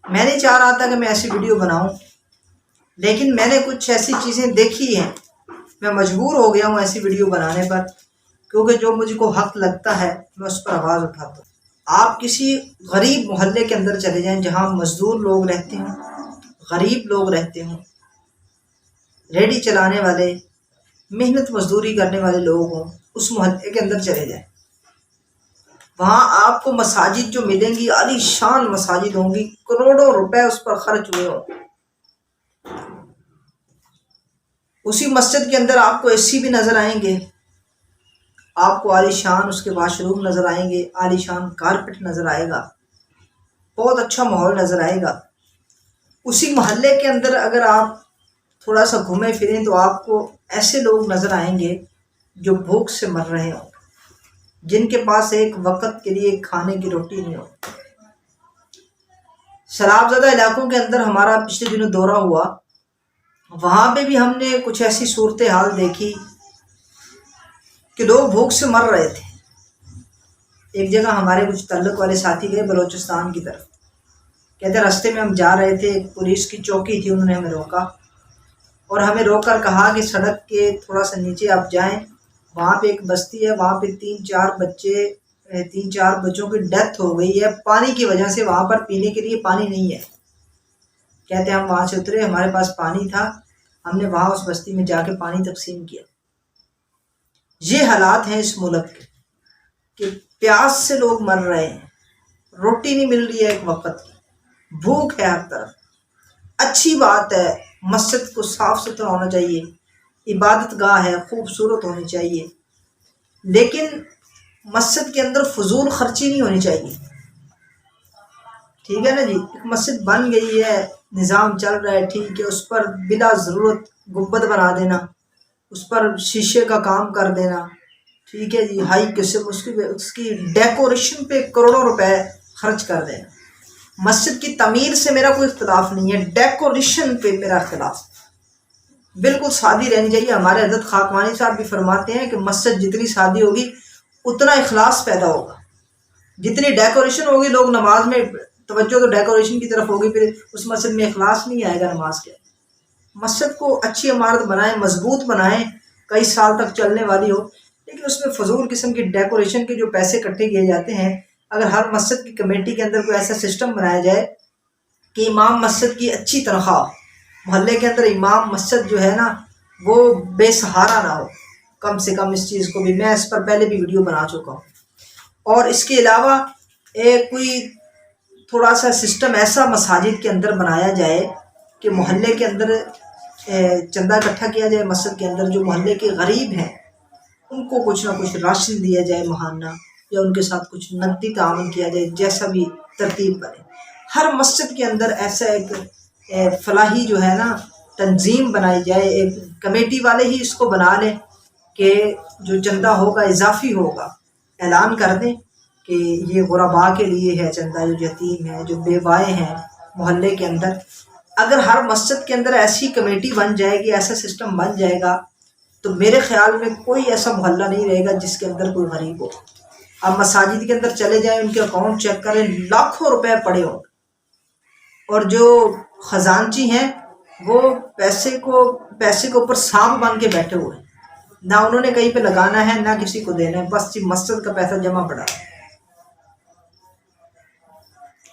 میں نہیں چاہ رہا تھا کہ میں ایسی ویڈیو بناؤں، لیکن میں نے کچھ ایسی چیزیں دیکھی ہیں، میں مجبور ہو گیا ہوں ایسی ویڈیو بنانے پر، کیونکہ جو مجھ کو حق لگتا ہے میں اس پر آواز اٹھاتا ہوں۔ آپ کسی غریب محلے کے اندر چلے جائیں جہاں مزدور لوگ رہتے ہوں، غریب لوگ رہتے ہوں، ریڈی چلانے والے، محنت مزدوری کرنے والے لوگ ہوں، اس محلے کے اندر چلے جائیں، وہاں آپ کو مساجد جو ملیں گی عالی شان مساجد ہوں گی، کروڑوں روپے اس پر خرچ ہوئے ہوں۔ اسی مسجد کے اندر آپ کو اے سی بھی نظر آئیں گے، آپ کو عالی شان اس کے واش روم نظر آئیں گے، عالی شان کارپٹ نظر آئے گا، بہت اچھا ماحول نظر آئے گا۔ اسی محلے کے اندر اگر آپ تھوڑا سا گھومیں پھریں تو آپ کو ایسے لوگ نظر آئیں گے جو بھوک سے مر رہے ہوں، جن کے پاس ایک وقت کے لیے کھانے کی روٹی نہیں ہو۔ سیلاب زدہ علاقوں کے اندر ہمارا پچھلے دنوں دورہ ہوا، وہاں پہ بھی ہم نے کچھ ایسی صورتحال دیکھی کہ لوگ بھوک سے مر رہے تھے۔ ایک جگہ ہمارے کچھ تعلق والے ساتھی گئے بلوچستان کی طرف، کہتے راستے میں ہم جا رہے تھے، ایک پولیس کی چوکی تھی، انہوں نے ہمیں روکا اور ہمیں روک کر کہا کہ سڑک کے تھوڑا سا نیچے آپ جائیں، وہاں پہ ایک بستی ہے، وہاں پہ تین چار بچوں کی ڈیتھ ہو گئی ہے پانی کی وجہ سے، وہاں پر پینے کے لیے پانی نہیں ہے۔ کہتے ہم وہاں سے اترے، ہمارے پاس پانی تھا، ہم نے وہاں اس بستی میں جا کے پانی تقسیم کیا۔ یہ حالات ہیں اس ملک کے کہ پیاس سے لوگ مر رہے ہیں، روٹی نہیں مل رہی ہے ایک وقت کی، بھوک ہے ہر طرف۔ اچھی بات ہے، مسجد کو صاف ستھرا ہونا چاہیے، عبادت گاہ ہے، خوبصورت ہونی چاہیے، لیکن مسجد کے اندر فضول خرچی نہیں ہونی چاہیے، ٹھیک ہے نا جی۔ ایک مسجد بن گئی ہے، نظام چل رہا ہے، ٹھیک ہے، اس پر بلا ضرورت گنبد بنا دینا، اس پر شیشے کا کام کر دینا، ٹھیک ہے جی، ہائی قسم اس کی ڈیکوریشن پہ کروڑوں روپے خرچ کر دینا۔ مسجد کی تعمیر سے میرا کوئی اختلاف نہیں ہے، ڈیکوریشن پہ میرا اختلاف، بالکل سادی رہنی چاہیے۔ ہمارے حضرت خاکوانی صاحب بھی فرماتے ہیں کہ مسجد جتنی سادی ہوگی اتنا اخلاص پیدا ہوگا، جتنی ڈیکوریشن ہوگی لوگ نماز میں توجہ تو ڈیکوریشن کی طرف ہوگی، پھر اس مسجد میں اخلاص نہیں آئے گا نماز کے۔ مسجد کو اچھی عمارت بنائیں، مضبوط بنائیں، کئی سال تک چلنے والی ہو، لیکن اس میں فضول قسم کی ڈیکوریشن کے جو پیسے اکٹھے کیے جاتے ہیں، اگر ہر مسجد کی کمیٹی کے اندر کوئی ایسا سسٹم بنایا جائے کہ امام مسجد کی اچھی تنخواہ، محلے کے اندر امام مسجد جو ہے نا وہ بے سہارا نہ ہو، کم سے کم اس چیز کو بھی میں اس پر پہلے بھی ویڈیو بنا چکا ہوں۔ اور اس کے علاوہ کوئی تھوڑا سا سسٹم ایسا مساجد کے اندر بنایا جائے کہ محلے کے اندر چندہ اکٹھا کیا جائے، مسجد کے اندر جو محلے کے غریب ہیں ان کو کچھ نہ کچھ راشن دیا جائے ماہانہ، یا ان کے ساتھ کچھ نقدی تعاون کیا جائے، جیسا بھی ترتیب بنے۔ ہر مسجد کے اندر ایسا ایک فلاحی جو ہے نا تنظیم بنائی جائے، ایک کمیٹی والے ہی اس کو بنا لیں کہ جو چندہ ہوگا اضافی ہوگا، اعلان کر دیں کہ یہ غرباء کے لیے ہے چندہ، جو یتیم ہیں، جو بیوائے ہیں محلے کے اندر۔ اگر ہر مسجد کے اندر ایسی کمیٹی بن جائے گی، ایسا سسٹم بن جائے گا، تو میرے خیال میں کوئی ایسا محلہ نہیں رہے گا جس کے اندر کوئی غریب ہو۔ آپ مساجد کے اندر چلے جائیں، ان کے اکاؤنٹ چیک کریں، لاکھوں روپے پڑے ہوں، اور جو خزانچی ہیں وہ پیسے کے اوپر سانپ بن کے بیٹھے ہوئے ہیں، نہ انہوں نے کہیں پہ لگانا ہے، نہ کسی کو دینا ہے، بس مسجد کا پیسہ جمع پڑا ہے۔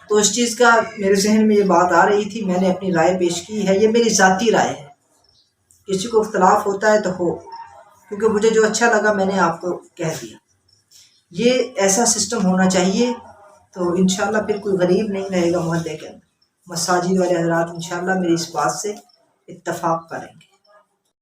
تو اس چیز کا میرے ذہن میں یہ بات آ رہی تھی، میں نے اپنی رائے پیش کی ہے، یہ میری ذاتی رائے ہے، کسی کو اختلاف ہوتا ہے تو ہو، کیونکہ مجھے جو اچھا لگا میں نے آپ کو کہہ دیا۔ یہ ایسا سسٹم ہونا چاہیے، تو انشاءاللہ پھر کوئی غریب نہیں رہے گا محلے کے اندر۔ مساجد والے حضرات انشاءاللہ میری اس بات سے اتفاق کریں گے۔